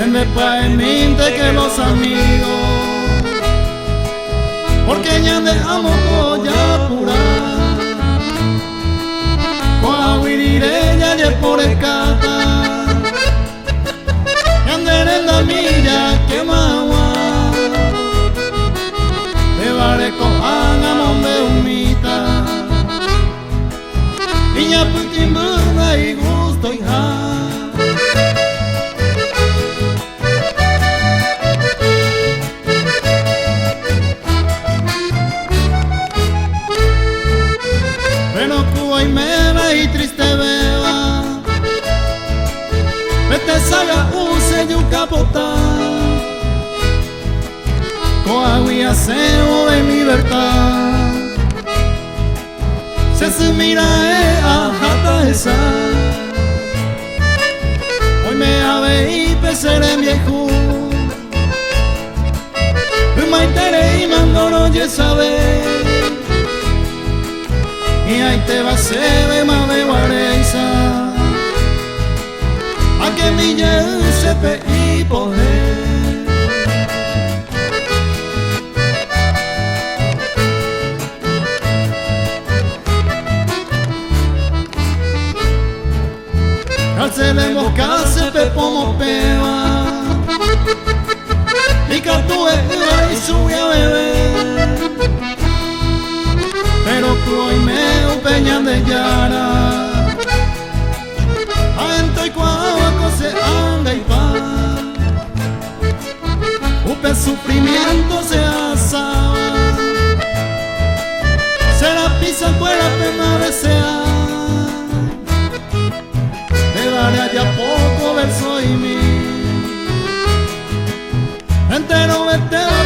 vende pa' mente que los amigos, porque ya dejamos ya pura. Coahuiliré ya de por escata, ya andere en la milla que magua, de bareco angamón de humita, y ya putimbuda y gusto y ja. Y mera y triste beba, vete saga use y un capotá, Coahuila se en libertad, se mira a jata esa, hoy me ave y peser en viejo, maitere y mandoro y saber. Y ahí te va a ser más de guareza, a que mi sepe y poder. Calcelemos calcepe como peba, y catúe y sube a beber. Pero hoy me peñan de Yara, adentro y cuabaco se anda y pa, upe sufrimiento se asaba, se la pisan por la pena desear, de daré ya poco verso y mí, entero vete a